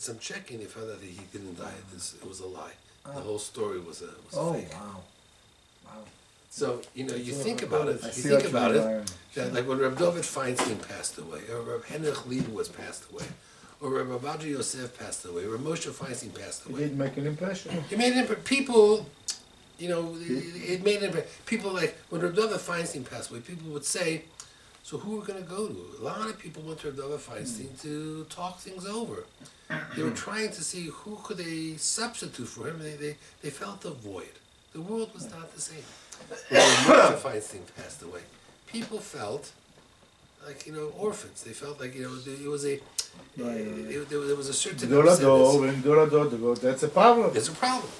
did some checking, they found out that he didn't die. It was a lie. The whole story was a fake. Wow. So, you think about it, that like when Reb David Feinstein passed away, or Reb Henrich Leibowitz passed away, or Reb Avadja Yosef passed away, or Moshe Feinstein passed away. It did make an impression. It made an impression. People, it made an impression. People like, when Reb David Feinstein passed away, people would say, so who are we going to go to? A lot of people went to Reb David Feinstein to talk things over. They were trying to see who could they substitute for him. They felt a void. The world was not the same. When Moshe Feinstein passed away, people felt like, orphans. They felt like, it was there was a certain upsetness. That's a problem. It's a problem.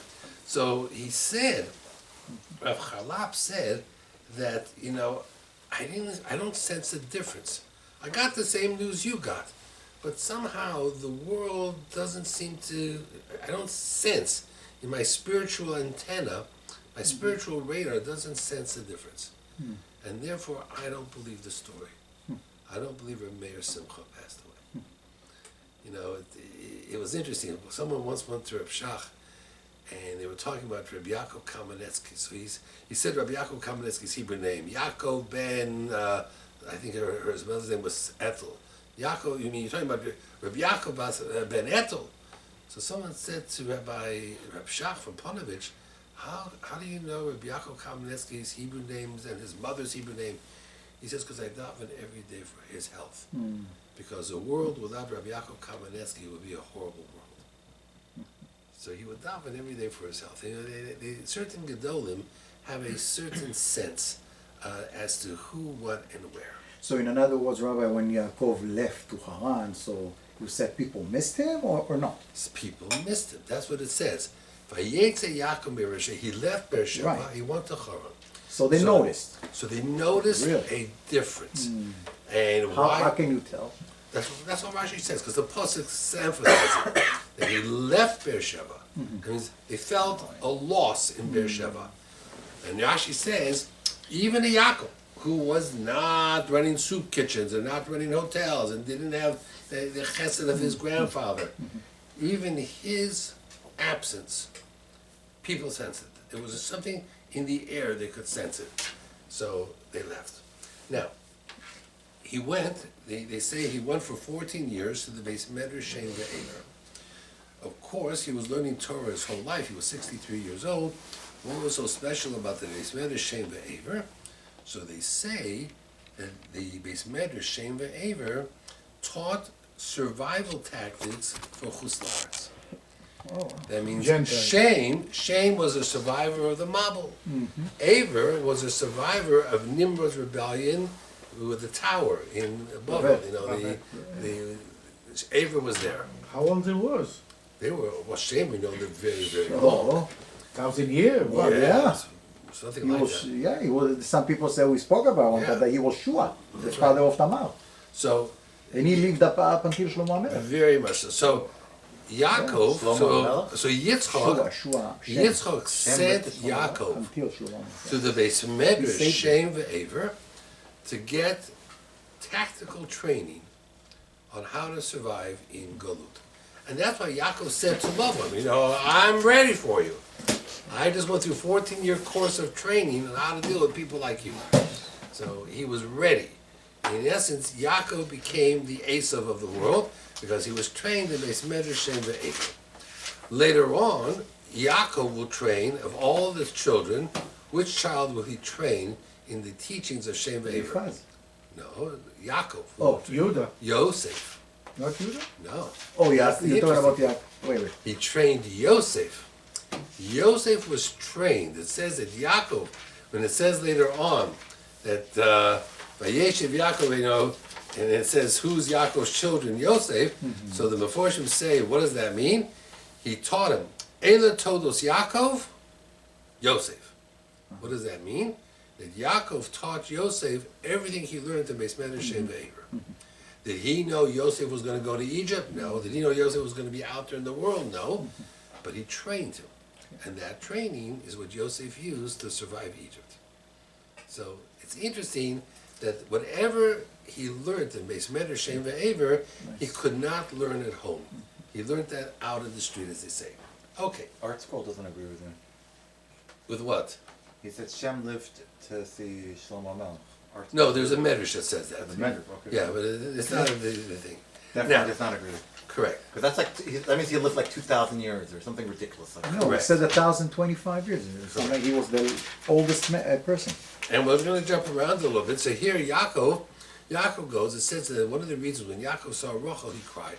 So he said, Rav Charlap said that, I don't sense a difference. I got the same news you got, but somehow the world doesn't seem to, I don't sense in my spiritual antenna, my spiritual radar doesn't sense a difference. And therefore, I don't believe the story. I don't believe Reb Meir Simcha passed away. It was interesting. Someone once went to Reb Shach, and they were talking about Reb Yaakov Kamenetsky. So he said Reb Yaakov Kamenetsky's Hebrew name, Yaakov ben, I think his mother's name was Ethel. Yaakov, you're talking about Reb Yaakov ben Ethel. So someone said to Reb Shach from Ponevezh, how do you know Reb Yaakov Kamenetsky's Hebrew names and his mother's Hebrew name? He says, because I daven every day for his health. Because a world without Reb Yaakov Kamenetsky would be a horrible world. So he would daven every day for his health. Certain Gedolim have a certain sense as to who, what, and where. So in other words, Rabbi, when Yaakov left to Haran, so you said people missed him or not? People missed him. That's what it says. Vayetze Yaakov Beersheba. He left Beersheba. Right. He went to Haran. So they noticed. So they noticed Really? a difference. And How can you tell? That's what Rashi says, because the pasuk emphasizes it, that he left Beersheba. That means they felt a loss in Beersheba. And Rashi says, even a Yaakov, who was not running soup kitchens and not running hotels and didn't have the chesed of his grandfather, even his absence, people sensed it. There was something in the air, they could sense it. So they left. Now, he went, they say he went for 14 years to the Beis Medrash Shem Ve'ever. Of course, he was learning Torah his whole life. He was 63 years old. What was so special about the Beis Medrash Shem Ve'ever? So they say that the Beis Medrash Shem Ve'ever taught survival tactics for Chutz La'aretz. That means Shem was a survivor of the Mabul. Aver was a survivor of Nimrod's rebellion with the tower in Babel. The Aver was there. How old he was? They were, Shem, we know, lived very, very long. 1,000 years. Well, yeah. Something He like was, that. yeah, he was. Some people say we spoke about him, that he was Shua, the father of Tamar. So, and he lived up until Shlomo HaMelech. Very much so. So, Yaakov, so Yitzchak sent Yaakov to the Beis Medrash Shem Ve'ever to get tactical training on how to survive in Galut. And that's why Yaakov said to Lavan, I'm ready for you. I just went through a 14-year course of training on how to deal with people like you. So he was ready. In essence, Yaakov became the Esav of the world because he was trained in Beis Medrash Shem Ve'ever. Later on, Yaakov will train, of all of his children, which child will he train in the teachings of Shem Ve'ever? No, Yaakov. Oh, Judah. Yosef. Not Judah? No. Oh, yeah, you're talking about Yaakov. Wait. He trained Yosef. Yosef was trained. It says that Yaakov, when it says later on that Vayeshev Yaakov, and it says who's Yaakov's children, Yosef. So the Meforshim say, what does that mean? He taught him, Eila Todos Yaakov, Yosef. What does that mean? That Yaakov taught Yosef everything he learned in Beis Medrash Shem Ve'ever. Did he know Yosef was going to go to Egypt? No. Did he know Yosef was going to be out there in the world? No. But he trained him. And that training is what Yosef used to survive Egypt. So it's interesting that whatever he learned in Beis Medrash Shem Ve'ever, he could not learn at home. He learned that out in the street, as they say. Okay, Art Scroll doesn't agree with him. with what? He said Shem lived to see Shlomo Melech. Art No, Scroll- there's a medrash that says that. The Medrash, okay. Yeah, but it's not the thing. Definitely Now- does not agree. Correct. Because that's like, that means he lived like 2,000 years or something ridiculous like that. No, it Correct. said 1,025 years. So like he was the oldest person. And we're going to jump around a little bit. So here, Yaakov goes. It says that one of the reasons when Yaakov saw Rachel, he cried.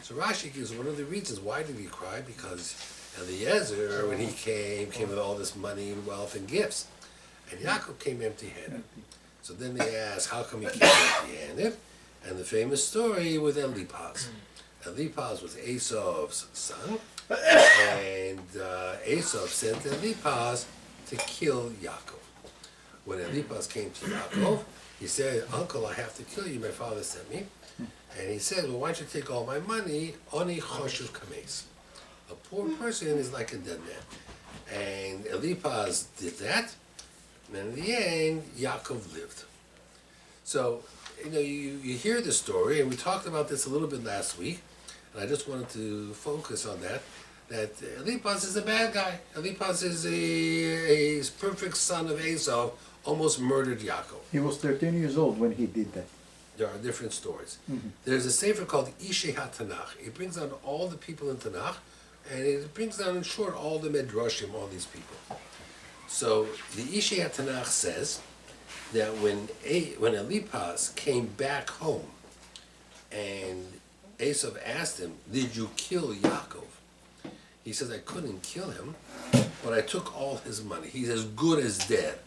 So Rashi gives one of the reasons why did he cry, because Eliezer, when he came with all this money and wealth and gifts, and Yaakov came empty-handed. So then they ask, how come he came empty-handed? And the famous story with Eliphaz. Eliphaz was Esau's son, and Esau sent Eliphaz to kill Yaakov. When Eliphaz came to Yaakov, he said, "Uncle, I have to kill you. My father sent me." And he said, "Well, why don't you take all my money? Oni choshev kames." A poor person is like a dead man. And Eliphaz did that, and in the end, Yaakov lived. So, you hear the story, and we talked about this a little bit last week, and I just wanted to focus on that Eliphaz is a bad guy. Eliphaz is a perfect son of Esau, almost murdered Yaakov. He was 13 years old when he did that. There are different stories. Mm-hmm. There's a sefer called Ishei HaTanach. It brings down all the people in Tanakh, and it brings down, in short, all the Medrashim, all these people. So the Ishei HaTanach says that when Eliphaz came back home, and Esau asked him, "Did you kill Yaakov?" He says, "I couldn't kill him, but I took all his money. He's as good as dead.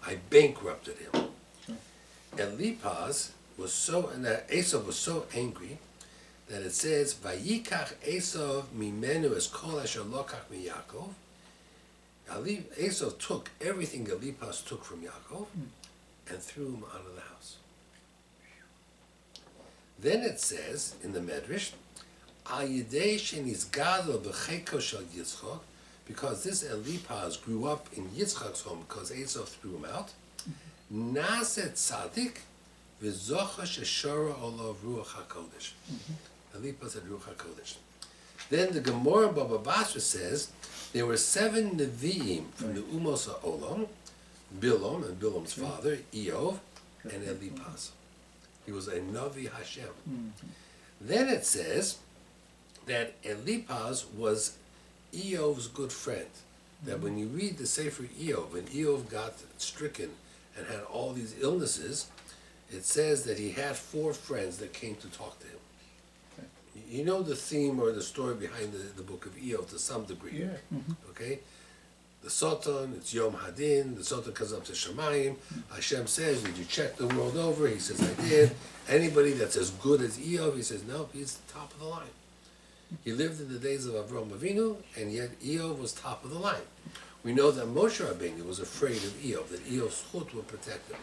I bankrupted him." Eliphaz was so, and Esau was so angry that it says, "Vayikach Esau mimenu es kol asher lokach miYaakov." Esau took everything Eliphaz took from Yaakov and threw him out of the house. Then it says in the Medrash, Al Yidei shenizgado b'cheiko shel Yitzchak, because this Eliphaz grew up in Yitzchak's home because Esau threw him out. Naset tzaddik v'zocha sheshora olav ruach hakodesh. Eliphaz had ruach hakodesh. Then the Gemara Baba Basra says there were 7 Nevi'im from the Umos HaOlam, Bilam and Bilam's father, Eov, and Eliphaz. He was a Navi Hashem. Then it says that Eliphaz was Eov's good friend. That when you read the Sefer Eov, when Eov got stricken and had all these illnesses, it says that he had 4 friends that came to talk to him. You know the theme or the story behind the book of Eov to some degree. Yeah. Okay? The Sultan, it's Yom Hadin, the Sultan comes up to Shemayim, Hashem says, "Did you check the world over?" He says, "I did." Anybody that's as good as Eov, he says, "No, he's the top of the line." He lived in the days of Avraham Avinu, and yet Eov was top of the line. We know that Moshe Rabbeinu was afraid of Eov, that Eov's chut would protect him.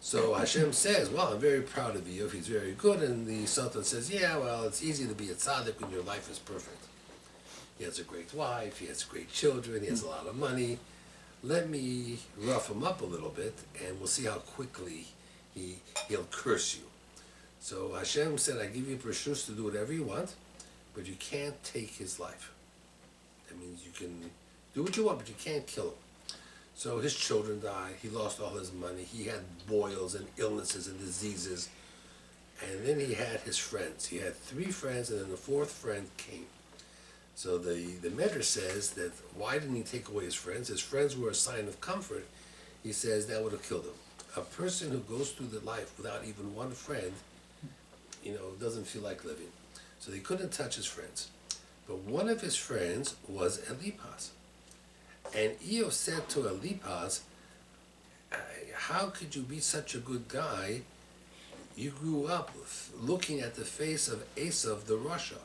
So Hashem says, "Well, I'm very proud of Eov, he's very good," and the Sultan says, "Yeah, well, it's easy to be a tzaddik when your life is perfect. He has a great wife, he has great children, he has a lot of money. Let me rough him up a little bit, and we'll see how quickly he'll curse you." So Hashem said, "I give you pershus to do whatever you want, but you can't take his life. That means you can do what you want, but you can't kill him." So his children died, he lost all his money, he had boils and illnesses and diseases, and then he had his friends. He had 3 friends, and then the 4th friend came. So the Medrash says that why didn't he take away his friends? His friends were a sign of comfort. He says that would have killed him. A person who goes through the life without even one friend, doesn't feel like living. So he couldn't touch his friends. But one of his friends was Eliphaz. And Eov said to Eliphaz, "How could you be such a good guy? You grew up looking at the face of Esau the Rasha."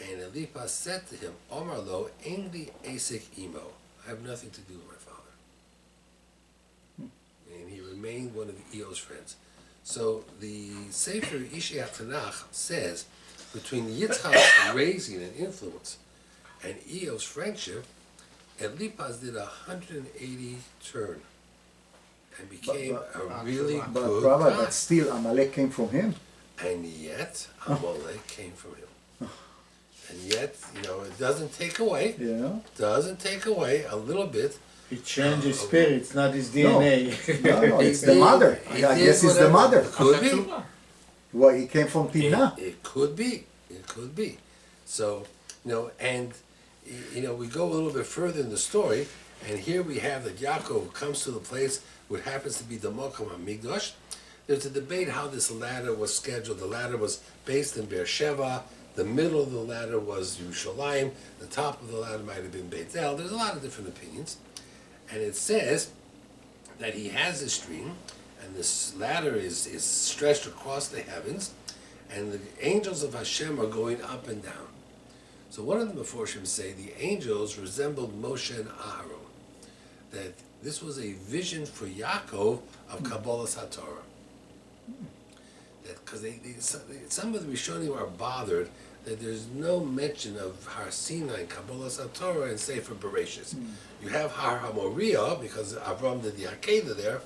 And Eliphaz said to him, "Omar lo, engli esek imo." I have nothing to do with my father. And he remained one of Eov's friends. So the Sefer Ishei HaTanach says, between Yitzchak's raising and influence and Eov's friendship, Eliphaz did 180 turn and became a really But good Rabbi, guy. but still Amalek came from him. And yet, Amalek came from him. yet, it doesn't take away, Yeah. a little bit. He changed his spirit, it's not his DNA. No, it's He the did- mother. he I did guess it's the whatever. mother. It could be. Well, he came from Tina. It could be. It could be. So, and we go a little bit further in the story, and here we have that Yaakov comes to the place what happens to be the Mokum HaMikdash. There's a debate how this ladder was scheduled. The ladder was based in Beersheba. The middle of the ladder was Yerushalayim. The top of the ladder might have been Beit El. There's a lot of different opinions. And it says that he has this dream, and this ladder is stretched across the heavens, and the angels of Hashem are going up and down. So one of the Meforshim say the angels resembled Moshe and Aharon, that this was a vision for Yaakov of Kabbalah HaTorah. That because some of the Rishonim are bothered that there's no mention of Har Sinai, Kabbalah HaTorah, and Sefer Bereshis. You have Har HaMoriah because Avram did the Akedah there,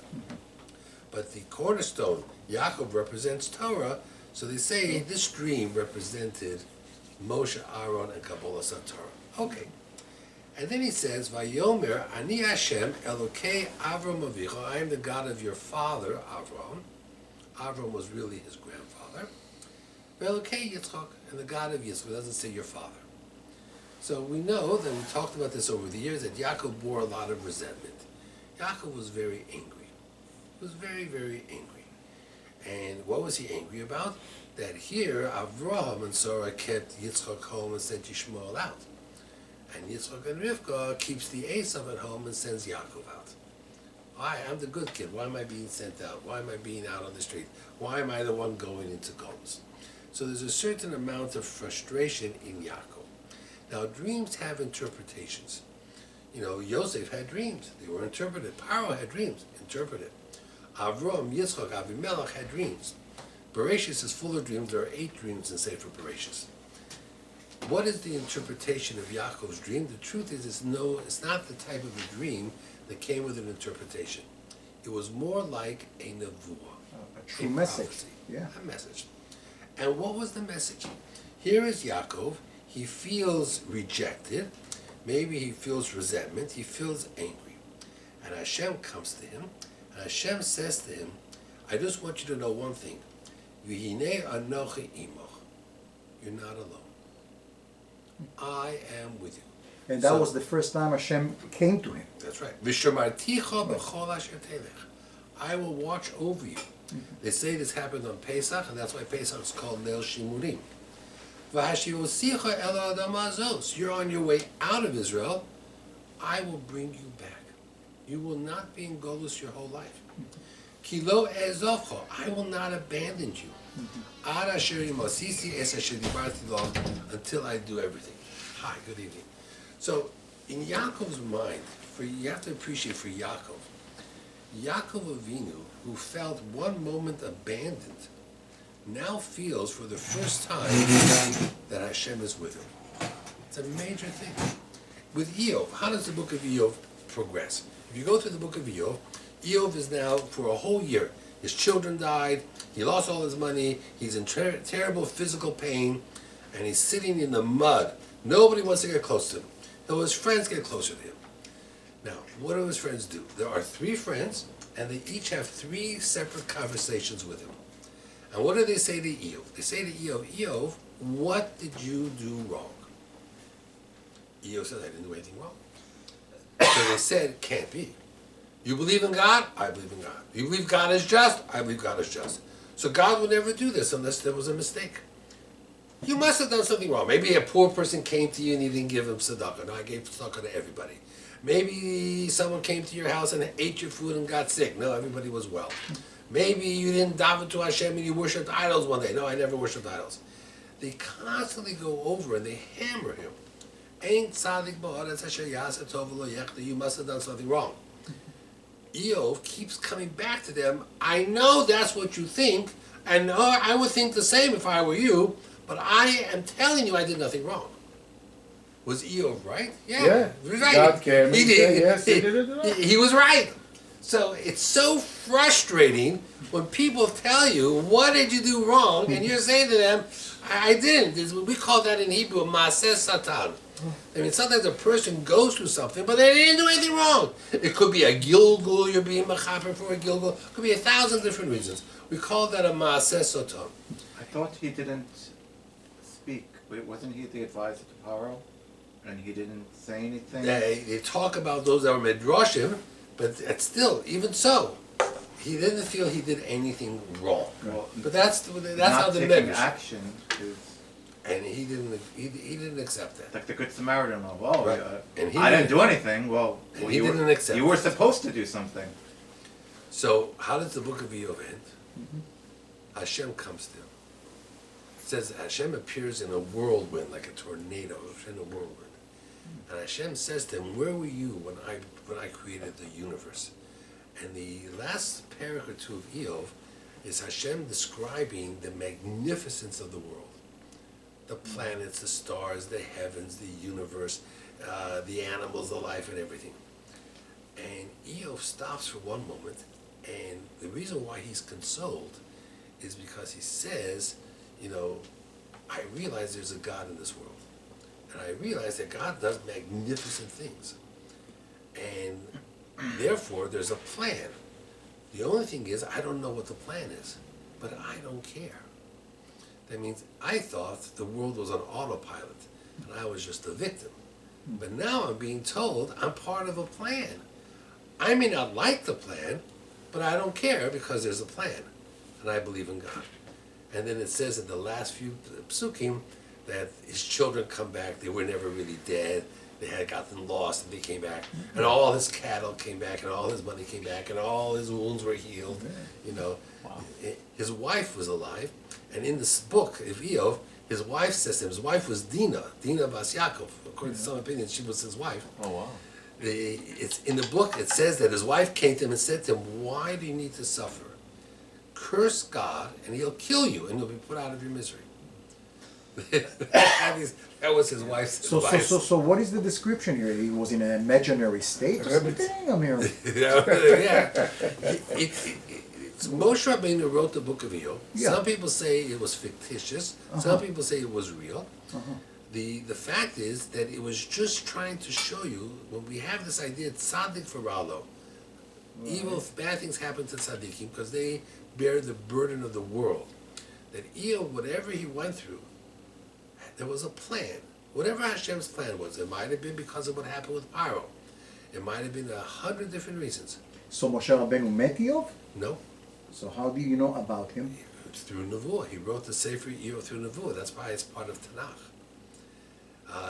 but the cornerstone, Yaakov, represents Torah, so they say this dream represented Moshe, Aaron, and Kabbalah HaTorah. Okay. And then he says, Vayomer, Ani Hashem, Elokei Avram Avicha, I am the God of your father, Avram. Avram was really his grandfather. Elokei Yitzchak, and the God of Yitzchak. It doesn't say your father. So we know that we talked about this over the years, that Yaakov bore a lot of resentment. Yaakov was very angry. He was very, very angry. And what was he angry about? That here, Avraham and Sarah kept Yitzchak home and sent Yishmael out. And Yitzchak and Rivka keeps the Esav at home and sends Yaakov out. Why? I'm the good kid. Why am I being sent out? Why am I being out on the street? Why am I the one going into goals? So there's a certain amount of frustration in Yaakov. Now, dreams have interpretations. Yosef had dreams. They were interpreted. Paro had dreams, interpreted. Avram, Yitzchak, Avimelech had dreams. Bereshis is full of dreams. There are 8 dreams in Sefer Bereshis. What is the interpretation of Yaakov's dream? The truth is, it's not the type of a dream that came with an interpretation. It was more like a nevuah, A true message. prophecy, Yeah. a message. And what was the message? Here is Yaakov. He feels rejected. Maybe he feels resentment. He feels angry. And Hashem comes to him, and Hashem says to him, I just want you to know one thing. V'hinei anochi imoch. You're not alone. I am with you. And that So- was the first time Hashem came to him. That's right. V'shamarticha b'chol asher telech. I will watch over you. They say this happened on Pesach, and that's why Pesach is called Leil Shimurim. V'hashivosicha el ha'adama hazos. You're on your way out of Israel. I will bring you back. You will not be in Golus your whole life. Ki lo e'ezovcha. I will not abandon you. Ad asher imosisi es asher dibarti lo, until I do everything. Hi, good evening. So, in Yaakov's mind, you have to appreciate for Yaakov Avinu, who felt one moment abandoned, now feels for the first time that Hashem is with him. It's a major thing. With Eov, how does the book of Eov progress? If you go through the book of Eov, Eov is now, for a whole year, his children died, he lost all his money, he's in terrible physical pain, and he's sitting in the mud. Nobody wants to get close to him. Though his friends get closer to him. Now, what do his friends do? There are 3 friends, and they each have 3 separate conversations with him. And what do they say to Eov? They say to Eov, Eov, what did you do wrong? Eov said, I didn't do anything wrong. So they said, can't be. You believe in God? I believe in God. You believe God is just? I believe God is just. So God would never do this unless there was a mistake. You must have done something wrong. Maybe a poor person came to you and you didn't give him tzedakah. No, I gave tzedakah to everybody. Maybe someone came to your house and ate your food and got sick. No, everybody was well. Maybe you didn't daven to Hashem and you worshipped idols one day. No, I never worshipped idols. They constantly go over and they hammer him. Ain't tzaddik ba'aretz asher ya'aseh tov v'lo yechta. You must have done something wrong. Eov keeps coming back to them. I know that's what you think, and I would think the same if I were you, but I am telling you I did nothing wrong. Was Eov right? Yeah. He was right. God came and He said, did. yes, he did it wrong. He was right. So it's so frustrating when people tell you, what did you do wrong? And you're saying to them, I didn't. We call that in Hebrew, Maaseh Satan. I mean, sometimes a person goes through something, but they didn't do anything wrong. It could be a gilgul, you're being mechaper for a gilgul. It could be 1,000 different reasons. We call that a Maaseh Satan. I thought he didn't speak. Wait, wasn't he the advisor to Paro? And he didn't say anything? They talk about those that were Midrashim, but it's still, even so, he didn't feel he did anything wrong. Well, But that's how not the taking Midrash. action is And he didn't accept that. like the Good Samaritan. Well, Right. And he I didn't didn't- do anything. Well, and he you didn't were, accept you were it. supposed to do something. So how does the book of Eov end? Hashem comes to him. It says Hashem appears in a whirlwind, like a tornado, in a whirlwind. And Hashem says to him, where were you when I created the universe? And the last paragraph or two of Eov is Hashem describing the magnificence of the world. The planets, the stars, the heavens, the universe, the animals, the life, and everything. And Eov stops for one moment, and the reason why he's consoled is because he says, I realize there's a God in this world. And I realize that God does magnificent things. And therefore, there's a plan. The only thing is, I don't know what the plan is, but I don't care. That means I thought the world was on autopilot, and I was just a victim. But now I'm being told I'm part of a plan. I may not like the plan, but I don't care because there's a plan, and I believe in God. And then it says in the last few psukim that his children come back. They were never really dead. They had gotten lost, and they came back. And all his cattle came back, and all his money came back, and all his wounds were healed. Wow. His wife was alive, and in this book of Eov, his wife says to him, his wife was Dina Bas Yaakov. According to some opinions, she was his wife. Oh, wow. It's in the book. It says that his wife came to him and said to him, "Why do you need to suffer? Curse God, and He'll kill you, and you'll be put out of your misery." That was his wife's advice. So what is the description here? He was in an imaginary state or something? I'm here. Yeah. Moshe Rabbeinu wrote the book of Eov. Yeah. Some people say it was fictitious. Some people say it was real. The fact is that it was just trying to show you, when we have this idea, tzaddik for ralo. Evil, bad things happen to tzaddikim because they bear the burden of the world. That Eov, whatever he went through, there was a plan. Whatever Hashem's plan was, it might have been because of what happened with Paro. It might have been 100 different reasons. So Moshe Rabbeinu met Eov? No, So how do you know about him? it's through Nevuah. He wrote the Sefer Eov through Nevuah. That's why it's part of Tanakh.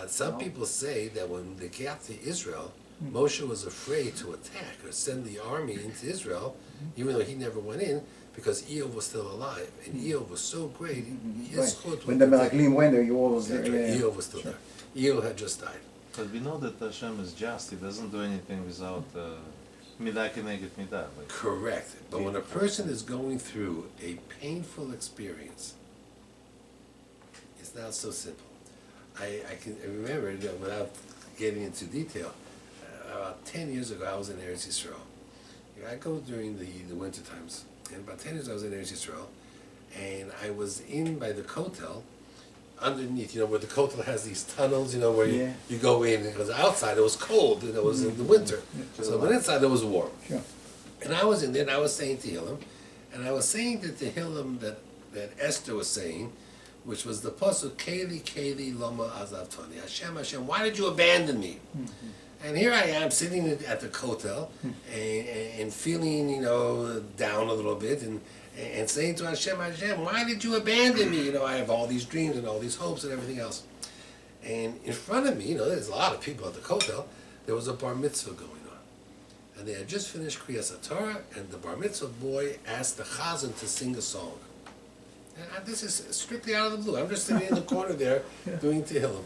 Some people say that when they got to Israel, Moshe was afraid to attack or send the army into Israel, even though he never went in, because Eov was still alive. And Eov was so great, his Right. chut When the was- Meraglim went there, you was That's there. right, Yeah. Eov was still there. Eov had just died. But we know that Hashem is just. He doesn't do anything without midah keneged midah. Like, Correct. But when a person is going through a painful experience, it's not so simple. I can remember, without getting into detail, about 10 years ago I was in Eretz Yisrael. I go during the winter times, and about 10 years ago I was in Eretz Yisrael, and I was in by the Kotel, underneath, where the Kotel has these tunnels, where Yeah. you go in, because outside it was cold, and it was in the winter. So, but inside it was warm. Sure. And I was in there, and I was saying Tehillim, and I was saying the Tehillim that Esther was saying, which was the pasuk, Keli, Keli, Lama Azavtani. Hashem, Hashem, why did you abandon me? And here I am sitting at the Kotel and feeling, down a little bit and saying to Hashem, Hashem, why did you abandon me? I have all these dreams and all these hopes and everything else. And in front of me, there's a lot of people at the Kotel, there was a bar mitzvah going on. And they had just finished Kriyas HaTorah, and the bar mitzvah boy asked the chazan to sing a song. And this is strictly out of the blue. I'm just sitting in the corner there doing Tehillim.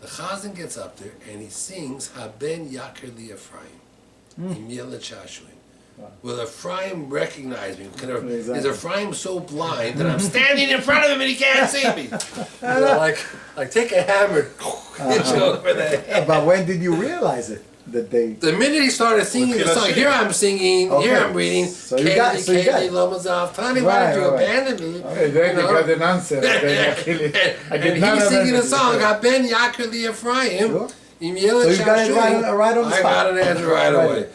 The chazan gets up there and he sings Haben Yaker Li Efraim. Imyel Chashuim. Will Ephraim recognize me? Is Exactly. Ephraim so blind that I'm standing in front of him and he can't see me? Like take a hammer, hit you over the head. But when did you realize it? that they. The minute he started singing the song, here I'm singing, here Okay. I'm reading, So you got it. Kaylee, Lomazav, Tani, why did you Right. abandon me? Okay, then you know? got an answer. Then actually, I And did not he's singing have the song, Ben Yaakov Ephraim. Sure. So So you got it right on the I spot. got an answer right Right. away.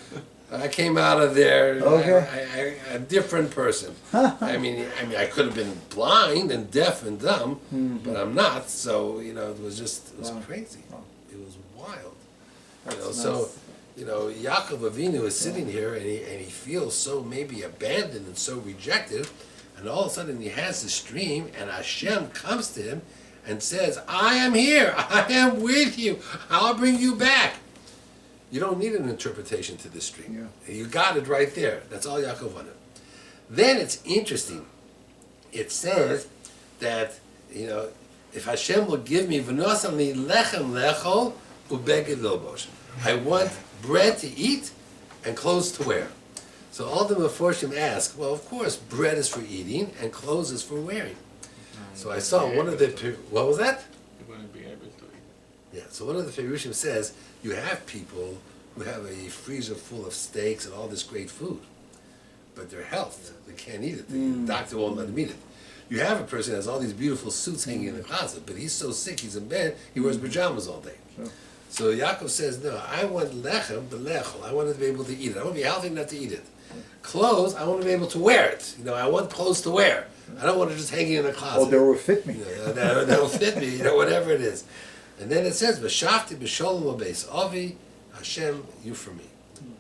I came out of there Okay. a different person. I mean, I could have been blind and deaf and dumb, but I'm not. So it was Wow. crazy. Wow. It was wild. That's So nice. Yaakov Avinu is sitting here and he feels so maybe abandoned and so rejected, and all of a sudden he has this dream, and Hashem comes to him and says, "I am here. I am with you. I'll bring you back." You don't need an interpretation to this dream. Yeah. You got it right there. That's all Yaakov wanted. Then it's interesting. It says that, if Hashem will give me v'nosam lechem lechol ubeged lilbosh. I want bread to eat and clothes to wear. So all the Meforshim ask, well, of course, bread is for eating and clothes is for wearing. So I saw one of the, what was that? You wouldn't be able to eat. Yeah, so one of the Perushim says, you have people who have a freezer full of steaks and all this great food, but their health, they can't eat it. The doctor won't let them eat it. You have a person who has all these beautiful suits hanging in the closet, but he's so sick, he's in bed, he wears pajamas all day. Sure. So Yaakov says, no, I want lechem, belechel. I want to be able to eat it. I want to be healthy enough to eat it. Clothes, I want to be able to wear it. I want clothes to wear. I don't want to just hang it in a closet. Oh, they will fit me. That'll fit me, whatever it is. And then it says, "V'shafti b'sholem u'beis avi, Hashem, you for me."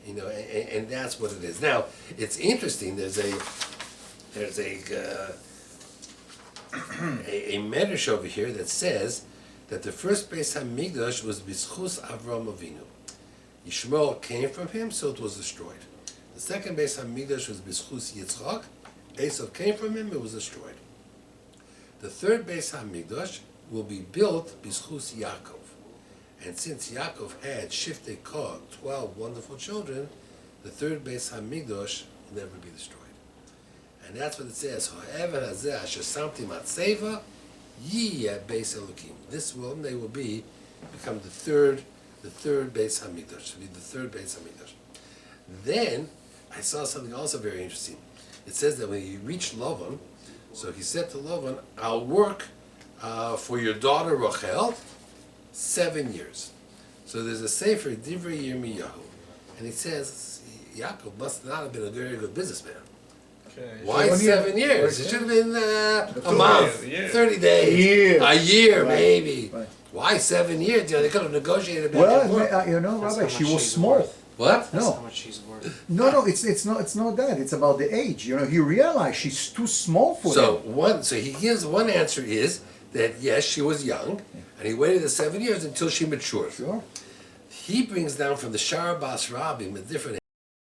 And that's what it is. Now, it's interesting. There's a medrash over here that says that the first Beis Hamikdash was b'schus Avram Avinu. Yishmael came from him, so it was destroyed. The second Beis Hamikdash was b'schus Yitzchak. Esav came from him, it was destroyed. The third Beis Hamikdash will be built b'schus Yaakov. And since Yaakov had Shiftei Kah, 12 wonderful children, the third Beis Hamikdash will never be destroyed. And that's what it says. Ha'ever hazeh asher samtim atzeva yiyeh Beis Elokim. This will, they will become the third Beis Hamikdash. Be the third Beis Hamikdash. Then I saw something also very interesting. It says that when he reached Lavan, so he said to Lavan, "I'll work for your daughter Rachel 7 years." So there's a sefer, Divrei Yirmiyahu, and he says Yaakov must not have been a very good businessman. Okay. Why 7 years? It should have been a month, year. 30 days, a year Right. maybe. Right. Why 7 years? They could have negotiated back Well, and forth. Rabbi, how she much was she's small. worth. What? That's No. how much she's worth. No, it's not that. It's about the age. He realized she's too small for him. So he gives one answer is that yes, she was young, and he waited the 7 years until she matured. Sure. He brings down from the Shara Bas Rabbim a different